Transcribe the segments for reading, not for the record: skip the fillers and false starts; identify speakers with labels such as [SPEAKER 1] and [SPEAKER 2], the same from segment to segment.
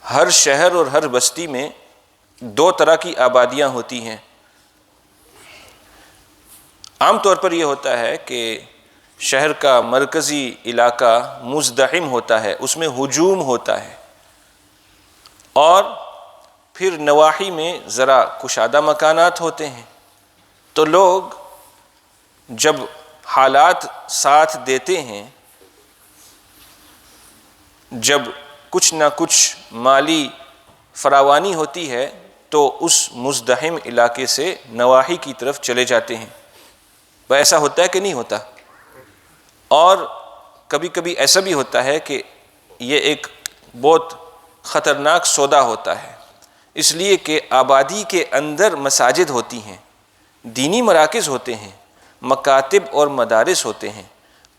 [SPEAKER 1] ہر شہر اور ہر بستی میں دو طرح کی آبادیاں ہوتی ہیں۔ عام طور پر یہ ہوتا ہے کہ شہر کا مرکزی علاقہ مزدحم ہوتا ہے، اس میں ہجوم ہوتا ہے، اور پھر نواحی میں ذرا کشادہ مکانات ہوتے ہیں۔ تو لوگ جب حالات ساتھ دیتے ہیں، جب کچھ نہ کچھ مالی فراوانی ہوتی ہے، تو اس مزدحم علاقے سے نواحی کی طرف چلے جاتے ہیں۔ ایسا ہوتا ہے کہ نہیں ہوتا؟ اور کبھی کبھی ایسا بھی ہوتا ہے کہ یہ ایک بہت خطرناک سودا ہوتا ہے، اس لیے کہ آبادی کے اندر مساجد ہوتی ہیں، دینی مراکز ہوتے ہیں، مکاتب اور مدارس ہوتے ہیں،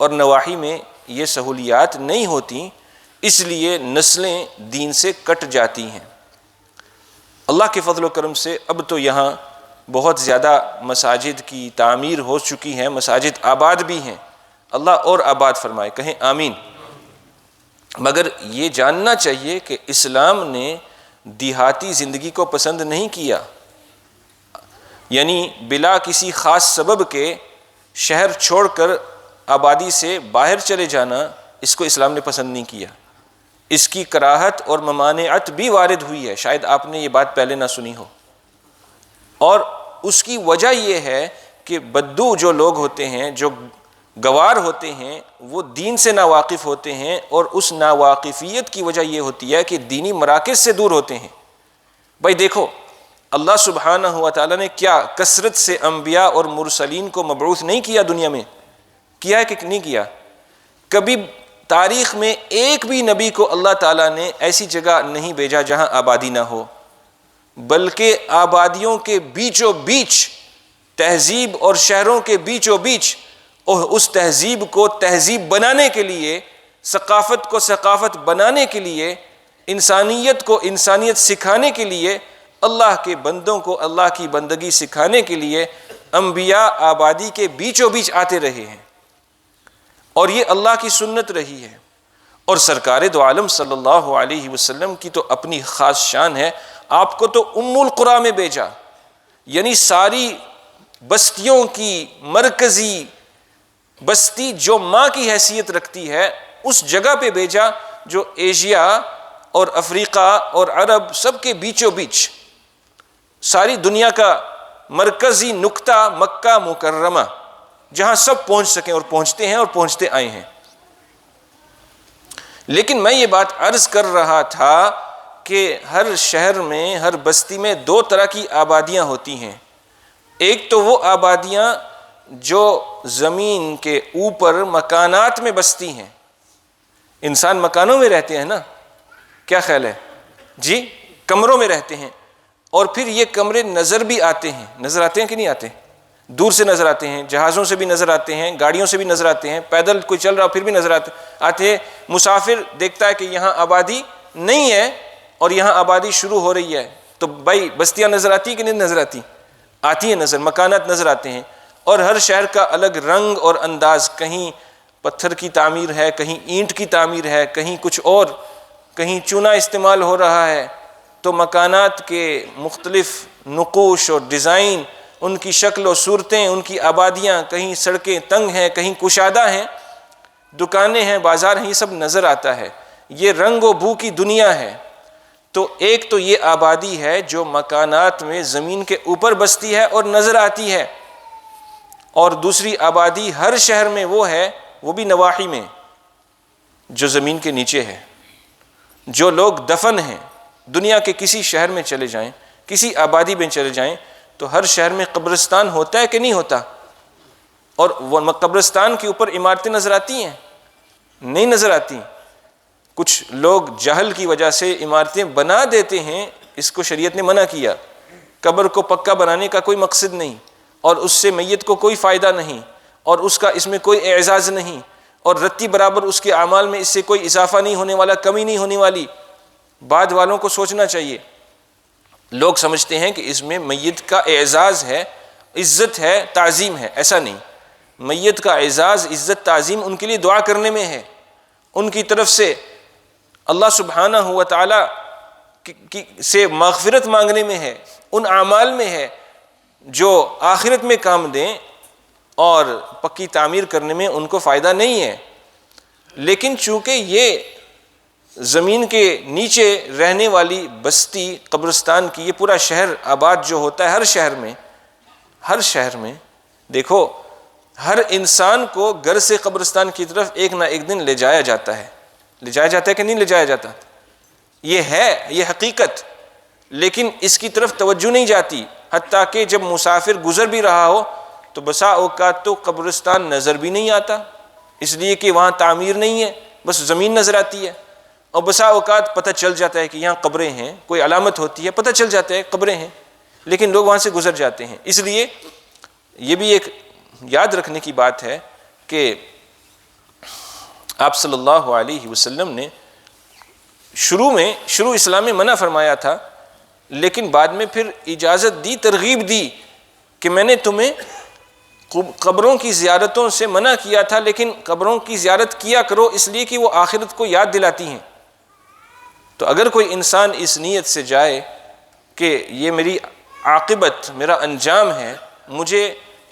[SPEAKER 1] اور نواحی میں یہ سہولیات نہیں ہوتی، اس لیے نسلیں دین سے کٹ جاتی ہیں۔ اللہ کے فضل و کرم سے اب تو یہاں بہت زیادہ مساجد کی تعمیر ہو چکی ہیں، مساجد آباد بھی ہیں، اللہ اور آباد فرمائے، کہیں آمین۔ مگر یہ جاننا چاہیے کہ اسلام نے دیہاتی زندگی کو پسند نہیں کیا، یعنی بلا کسی خاص سبب کے شہر چھوڑ کر آبادی سے باہر چلے جانا، اس کو اسلام نے پسند نہیں کیا۔ اس کی کراہت اور ممانعت بھی وارد ہوئی ہے، شاید آپ نے یہ بات پہلے نہ سنی ہو، اور اس کی وجہ یہ ہے کہ بدو جو لوگ ہوتے ہیں، جو گوار ہوتے ہیں، وہ دین سے ناواقف ہوتے ہیں، اور اس ناواقفیت کی وجہ یہ ہوتی ہے کہ دینی مراکز سے دور ہوتے ہیں۔ بھائی دیکھو، اللہ سبحانہ و تعالیٰ نے کیا کثرت سے انبیاء اور مرسلین کو مبعوث نہیں کیا دنیا میں؟ کیا ہے کہ نہیں کیا؟ کبھی تاریخ میں ایک بھی نبی کو اللہ تعالیٰ نے ایسی جگہ نہیں بھیجا جہاں آبادی نہ ہو، بلکہ آبادیوں کے بیچوں بیچ، تہذیب اور شہروں کے بیچوں بیچ، اور اس تہذیب کو تہذیب بنانے کے لیے، ثقافت کو ثقافت بنانے کے لیے، انسانیت کو انسانیت سکھانے کے لیے، اللہ کے بندوں کو اللہ کی بندگی سکھانے کے لیے انبیاء آبادی کے بیچوں بیچ آتے رہے ہیں، اور یہ اللہ کی سنت رہی ہے۔ اور سرکار دو عالم صلی اللہ علیہ وسلم کی تو اپنی خاص شان ہے، آپ کو تو ام القریٰ میں بھیجا، یعنی ساری بستیوں کی مرکزی بستی جو ماں کی حیثیت رکھتی ہے، اس جگہ پہ بھیجا جو ایشیا اور افریقہ اور عرب سب کے بیچوں بیچ، ساری دنیا کا مرکزی نقطہ مکہ مکرمہ، جہاں سب پہنچ سکیں، اور پہنچتے ہیں اور پہنچتے آئے ہیں۔ لیکن میں یہ بات عرض کر رہا تھا کہ ہر شہر میں، ہر بستی میں دو طرح کی آبادیاں ہوتی ہیں۔ ایک تو وہ آبادیاں جو زمین کے اوپر مکانات میں بستی ہیں، انسان مکانوں میں رہتے ہیں نا، کیا خیال ہے جی؟ کمروں میں رہتے ہیں، اور پھر یہ کمرے نظر بھی آتے ہیں، نظر آتے ہیں کہ نہیں آتے؟ دور سے نظر آتے ہیں، جہازوں سے بھی نظر آتے ہیں، گاڑیوں سے بھی نظر آتے ہیں، پیدل کوئی چل رہا پھر بھی نظر آتے ہیں۔ مسافر دیکھتا ہے کہ یہاں آبادی نہیں ہے اور یہاں آبادی شروع ہو رہی ہے، تو بھائی بستیاں نظر آتی ہیں کہ نہیں نظر آتی؟ آتی ہیں نظر، مکانات نظر آتے ہیں، اور ہر شہر کا الگ رنگ اور انداز، کہیں پتھر کی تعمیر ہے، کہیں اینٹ کی تعمیر ہے، کہیں کچھ اور، کہیں چونا استعمال ہو رہا ہے۔ تو مکانات کے مختلف نقوش اور ڈیزائن، ان کی شکل و صورتیں، ان کی آبادیاں، کہیں سڑکیں تنگ ہیں، کہیں کشادہ ہیں، دکانیں ہیں، بازار ہیں، یہ سب نظر آتا ہے۔ یہ رنگ و بو کی دنیا ہے۔ تو ایک تو یہ آبادی ہے جو مکانات میں زمین کے اوپر بستی ہے اور نظر آتی ہے، اور دوسری آبادی ہر شہر میں وہ ہے، وہ بھی نواحی میں، جو زمین کے نیچے ہے۔ جو لوگ دفن ہیں، دنیا کے کسی شہر میں چلے جائیں، کسی آبادی میں چلے جائیں، تو ہر شہر میں قبرستان ہوتا ہے کہ نہیں ہوتا؟ اور وہ قبرستان کے اوپر عمارتیں نظر آتی ہیں؟ نہیں نظر آتی۔ کچھ لوگ جہل کی وجہ سے عمارتیں بنا دیتے ہیں، اس کو شریعت نے منع کیا۔ قبر کو پکا بنانے کا کوئی مقصد نہیں، اور اس سے میت کو کوئی فائدہ نہیں، اور اس میں کوئی اعزاز نہیں، اور رتی برابر اس کے اعمال میں اس سے کوئی اضافہ نہیں ہونے والا، کمی نہیں ہونے والی۔ بعد والوں کو سوچنا چاہیے، لوگ سمجھتے ہیں کہ اس میں میت کا اعزاز ہے، عزت ہے، تعظیم ہے، ایسا نہیں۔ میت کا اعزاز، عزت، تعظیم ان کے لیے دعا کرنے میں ہے، ان کی طرف سے اللہ سبحانہ و تعالیٰ سے مغفرت مانگنے میں ہے، ان اعمال میں ہے جو آخرت میں کام دیں اور پکی تعمیر کرنے میں ان کو فائدہ نہیں ہے۔ لیکن چونکہ یہ زمین کے نیچے رہنے والی بستی قبرستان کی، یہ پورا شہر آباد جو ہوتا ہے، ہر شہر میں دیکھو ہر انسان کو گھر سے قبرستان کی طرف ایک نہ ایک دن لے جایا جاتا ہے کہ نہیں لے جایا جاتا؟ یہ ہے، یہ حقیقت، لیکن اس کی طرف توجہ نہیں جاتی، حتیٰ کہ جب مسافر گزر بھی رہا ہو تو بسا اوقات تو قبرستان نظر بھی نہیں آتا، اس لیے کہ وہاں تعمیر نہیں ہے، بس زمین نظر آتی ہے، اور بسا اوقات پتہ چل جاتا ہے کہ یہاں قبریں ہیں، کوئی علامت ہوتی ہے، پتہ چل جاتا ہے قبریں ہیں، لیکن لوگ وہاں سے گزر جاتے ہیں۔ اس لیے یہ بھی ایک یاد رکھنے کی بات ہے کہ آپ صلی اللہ علیہ وسلم نے شروع اسلام میں منع فرمایا تھا، لیکن بعد میں پھر اجازت دی، ترغیب دی کہ میں نے تمہیں قبروں کی زیارتوں سے منع کیا تھا، لیکن قبروں کی زیارت کیا کرو اس لیے کہ وہ آخرت کو یاد دلاتی ہیں۔ تو اگر کوئی انسان اس نیت سے جائے کہ یہ میری عاقبت، میرا انجام ہے، مجھے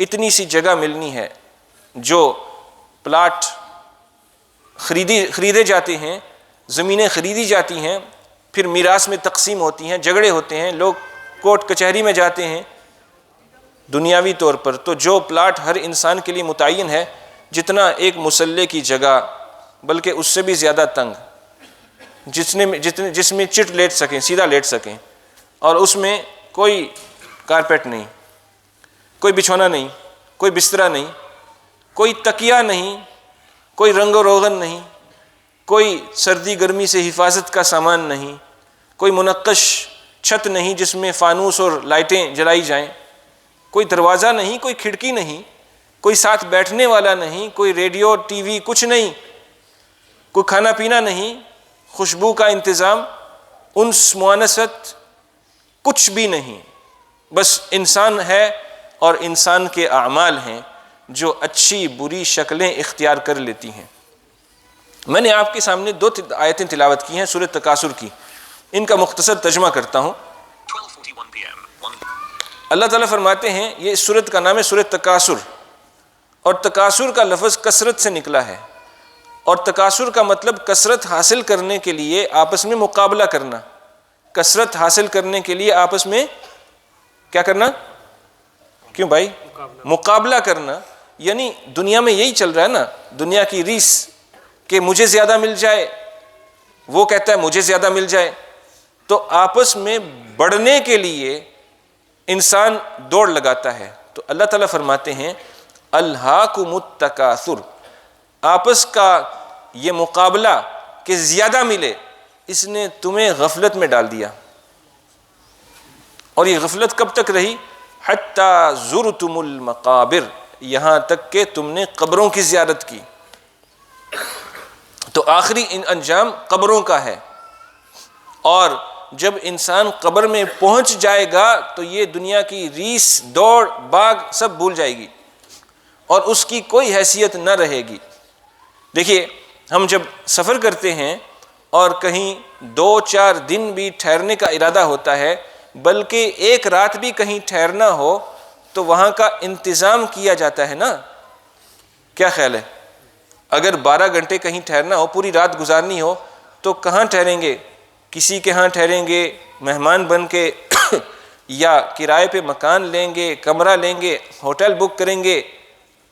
[SPEAKER 1] اتنی سی جگہ ملنی ہے، جو پلاٹ خریدے جاتے ہیں، زمینیں خریدی جاتی ہیں، پھر میراث میں تقسیم ہوتی ہیں، جھگڑے ہوتے ہیں، لوگ کورٹ کچہری میں جاتے ہیں دنیاوی طور پر، تو جو پلاٹ ہر انسان کے لیے متعین ہے، جتنا ایک مسلح کی جگہ بلکہ اس سے بھی زیادہ تنگ، جس میں چٹ لیٹ سکیں، سیدھا لیٹ سکیں، اور اس میں کوئی کارپیٹ نہیں، کوئی بچھونا نہیں، کوئی بسترا نہیں، کوئی تکیہ نہیں، کوئی رنگ و روغن نہیں، کوئی سردی گرمی سے حفاظت کا سامان نہیں، کوئی منقش چھت نہیں جس میں فانوس اور لائٹیں جلائی جائیں، کوئی دروازہ نہیں، کوئی کھڑکی نہیں، کوئی ساتھ بیٹھنے والا نہیں، کوئی ریڈیو ٹی وی کچھ نہیں، کوئی کھانا پینا نہیں، خوشبو کا انتظام، انس مؤانست کچھ بھی نہیں، بس انسان ہے اور انسان کے اعمال ہیں جو اچھی بری شکلیں اختیار کر لیتی ہیں۔ میں نے آپ کے سامنے 2 آیتیں تلاوت کی ہیں سورۃ تکاثر کی، ان کا مختصر ترجمہ کرتا ہوں۔ اللہ تعالیٰ فرماتے ہیں، یہ اس سورۃ کا نام ہے سورۃ تکاثر، اور تکاثر کا لفظ کثرت سے نکلا ہے، اور تکاثر کا مطلب کثرت حاصل کرنے کے لیے آپس میں مقابلہ کرنا، کثرت حاصل کرنے کے لیے آپس میں کیا کرنا؟ کیوں بھائی؟ مقابلہ کرنا، یعنی دنیا میں یہی چل رہا ہے نا، دنیا کی ریس کہ مجھے زیادہ مل جائے، وہ کہتا ہے مجھے زیادہ مل جائے، تو آپس میں بڑھنے کے لیے انسان دوڑ لگاتا ہے۔ تو اللہ تعالیٰ فرماتے ہیں الہاکم التکاثر، آپس کا یہ مقابلہ کہ زیادہ ملے، اس نے تمہیں غفلت میں ڈال دیا، اور یہ غفلت کب تک رہی؟ حتی زرتم المقابر، یہاں تک کہ تم نے قبروں کی زیارت کی۔ تو آخری انجام قبروں کا ہے، اور جب انسان قبر میں پہنچ جائے گا تو یہ دنیا کی ریس، دوڑ بھاگ سب بھول جائے گی، اور اس کی کوئی حیثیت نہ رہے گی۔ دیکھیے، ہم جب سفر کرتے ہیں اور کہیں 2-4 دن بھی ٹھہرنے کا ارادہ ہوتا ہے، بلکہ ایک رات بھی کہیں ٹھہرنا ہو، تو وہاں کا انتظام کیا جاتا ہے نا۔ کیا خیال ہے؟ اگر 12 گھنٹے کہیں ٹھہرنا ہو، پوری رات گزارنی ہو، تو کہاں ٹھہریں گے؟ کسی کے ہاں ٹھہریں گے مہمان بن کے، یا کرائے پہ مکان لیں گے، کمرہ لیں گے، ہوٹل بک کریں گے،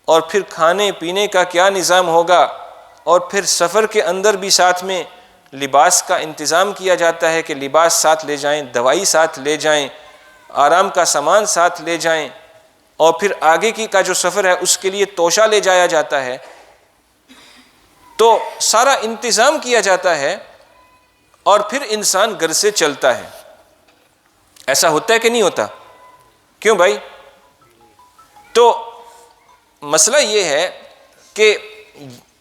[SPEAKER 1] اور پھر کھانے پینے کا کیا نظام ہوگا، اور پھر سفر کے اندر بھی ساتھ میں لباس کا انتظام کیا جاتا ہے کہ لباس ساتھ لے جائیں، دوائی ساتھ لے جائیں، آرام کا سامان ساتھ لے جائیں، اور پھر آگے کا جو سفر ہے اس کے لیے توشہ لے جایا جاتا ہے۔ تو سارا انتظام کیا جاتا ہے، اور پھر انسان گھر سے چلتا ہے۔ ایسا ہوتا ہے کہ نہیں ہوتا؟ کیوں بھائی؟ تو مسئلہ یہ ہے کہ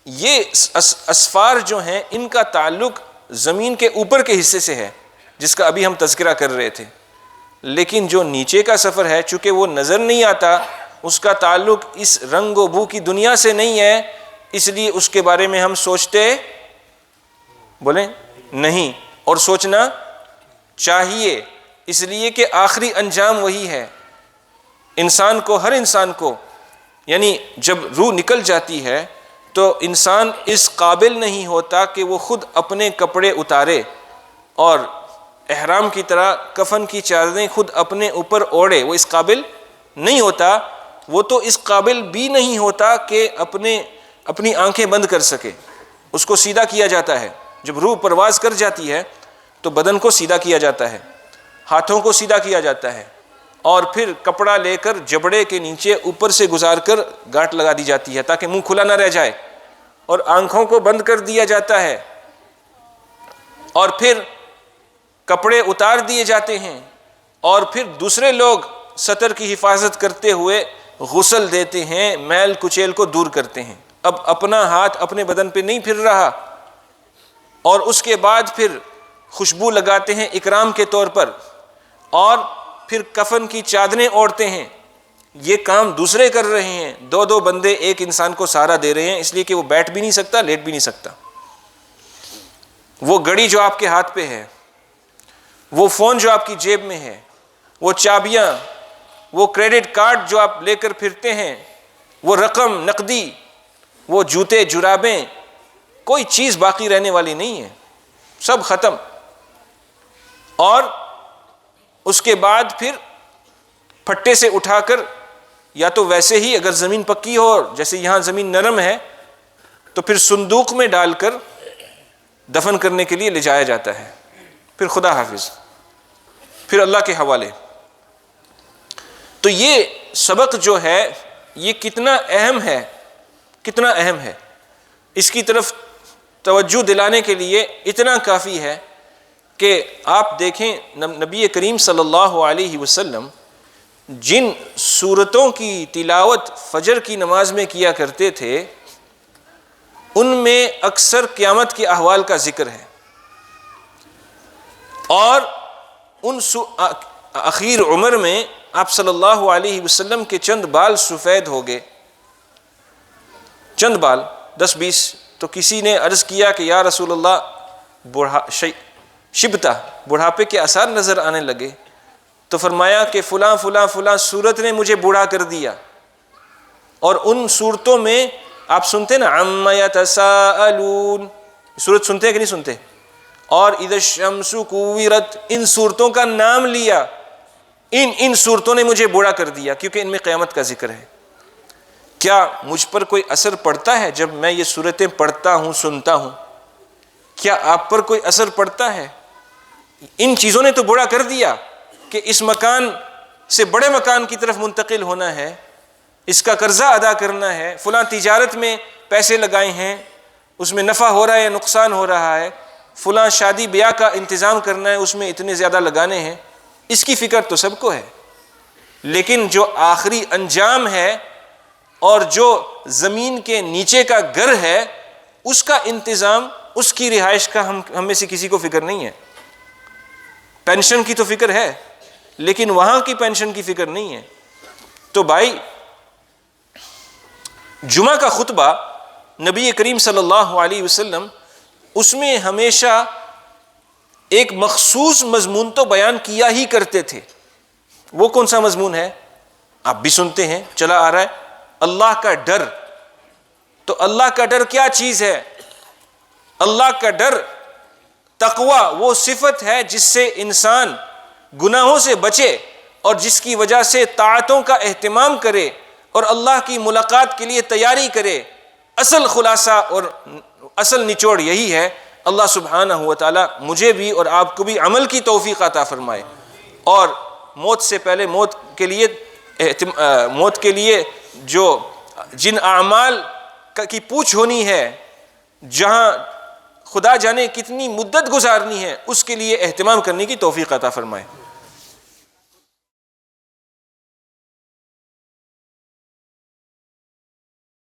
[SPEAKER 1] یہ اسفار جو ہیں ان کا تعلق زمین کے اوپر کے حصے سے ہے، جس کا ابھی ہم تذکرہ کر رہے تھے، لیکن جو نیچے کا سفر ہے چونکہ وہ نظر نہیں آتا، اس کا تعلق اس رنگ و بو کی دنیا سے نہیں ہے، اس لیے اس کے بارے میں ہم سوچتے بولیں نہیں، اور سوچنا چاہیے، اس لیے کہ آخری انجام وہی ہے۔ انسان کو، ہر انسان کو، یعنی جب روح نکل جاتی ہے تو انسان اس قابل نہیں ہوتا کہ وہ خود اپنے کپڑے اتارے اور احرام کی طرح کفن کی چادریں خود اپنے اوپر اوڑھے، وہ اس قابل نہیں ہوتا۔ وہ تو اس قابل بھی نہیں ہوتا کہ اپنی آنکھیں بند کر سکے۔ اس کو سیدھا کیا جاتا ہے، جب روح پرواز کر جاتی ہے تو بدن کو سیدھا کیا جاتا ہے، ہاتھوں کو سیدھا کیا جاتا ہے، اور پھر کپڑا لے کر جبڑے کے نیچے اوپر سے گزار کر گاٹھ لگا دی جاتی ہے تاکہ منہ کھلا نہ رہ جائے، اور آنکھوں کو بند کر دیا جاتا ہے، اور پھر کپڑے اتار دیے جاتے ہیں، اور پھر دوسرے لوگ سطر کی حفاظت کرتے ہوئے غسل دیتے ہیں، میل کچیل کو دور کرتے ہیں۔ اب اپنا ہاتھ اپنے بدن پہ نہیں پھر رہا، اور اس کے بعد پھر خوشبو لگاتے ہیں اکرام کے طور پر، اور پھر کفن کی چادریں اوڑھتے ہیں۔ یہ کام دوسرے کر رہے ہیں، دو بندے ایک انسان کو سہارا دے رہے ہیں، اس لیے کہ وہ بیٹھ بھی نہیں سکتا، لیٹ بھی نہیں سکتا۔ وہ گھڑی جو آپ کے ہاتھ پہ ہے، وہ فون جو آپ کی جیب میں ہے، وہ چابیاں، وہ کریڈٹ کارڈ جو آپ لے کر پھرتے ہیں، وہ رقم، نقدی، وہ جوتے، جرابیں، کوئی چیز باقی رہنے والی نہیں ہے، سب ختم۔ اور اس کے بعد پھر پھٹے سے اٹھا کر، یا تو ویسے ہی اگر زمین پکی ہو، جیسے یہاں زمین نرم ہے، تو پھر صندوق میں ڈال کر دفن کرنے کے لیے لے جایا جاتا ہے، پھر خدا حافظ، پھر اللہ کے حوالے۔ تو یہ سبق جو ہے یہ کتنا اہم ہے، کتنا اہم ہے، اس کی طرف توجہ دلانے کے لیے اتنا کافی ہے کہ آپ دیکھیں نبی کریم صلی اللہ علیہ وسلم جن سورتوں کی تلاوت فجر کی نماز میں کیا کرتے تھے، ان میں اکثر قیامت کے احوال کا ذکر ہے، اور ان اخیر عمر میں آپ صلی اللہ علیہ وسلم کے چند بال سفید ہو گئے، چند بال 10-20۔ تو کسی نے عرض کیا کہ یا رسول اللہ شبتا، بڑھاپے کے آثار نظر آنے لگے، تو فرمایا کہ فلاں فلاں فلاں سورت نے مجھے بوڑھا کر دیا۔ اور ان سورتوں میں آپ سنتے نا عَمَّ يَتَسَاءَلُونَ، سورت سنتے ہیں کہ نہیں سنتے؟ اور اِذَا الشَّمْسُ كُوِّرَتْ، ان سورتوں کا نام لیا، ان سورتوں نے مجھے بوڑھا کر دیا، کیونکہ ان میں قیامت کا ذکر ہے۔ کیا مجھ پر کوئی اثر پڑتا ہے جب میں یہ سورتیں پڑھتا ہوں، سنتا ہوں؟ کیا آپ پر کوئی اثر پڑتا ہے؟ ان چیزوں نے تو بوڑھا کر دیا کہ اس مکان سے بڑے مکان کی طرف منتقل ہونا ہے، اس کا قرضہ ادا کرنا ہے، فلاں تجارت میں پیسے لگائے ہیں، اس میں نفع ہو رہا ہے یا نقصان ہو رہا ہے، فلاں شادی بیاہ کا انتظام کرنا ہے، اس میں اتنے زیادہ لگانے ہیں۔ اس کی فکر تو سب کو ہے، لیکن جو آخری انجام ہے اور جو زمین کے نیچے کا گھر ہے، اس کا انتظام، اس کی رہائش کا ہم میں سے کسی کو فکر نہیں ہے۔ پینشن کی تو فکر ہے، لیکن وہاں کی پینشن کی فکر نہیں ہے۔ تو بھائی، جمعہ کا خطبہ نبی کریم صلی اللہ علیہ وسلم اس میں ہمیشہ ایک مخصوص مضمون تو بیان کیا ہی کرتے تھے۔ وہ کون سا مضمون ہے؟ آپ بھی سنتے ہیں، چلا آ رہا ہے، اللہ کا ڈر۔ تو اللہ کا ڈر کیا چیز ہے؟ اللہ کا ڈر، تقوی، وہ صفت ہے جس سے انسان گناہوں سے بچے اور جس کی وجہ سے طاعتوں کا اہتمام کرے اور اللہ کی ملاقات کے لیے تیاری کرے۔ اصل خلاصہ اور اصل نچوڑ یہی ہے۔ اللہ سبحانہ و تعالی مجھے بھی اور آپ کو بھی عمل کی توفیق عطا فرمائے، اور موت سے پہلے موت کے لیے جو جن اعمال کی پوچھ ہونی ہے، جہاں خدا جانے کتنی مدت گزارنی ہے، اس کے لیے اہتمام کرنے کی توفیق عطا فرمائے۔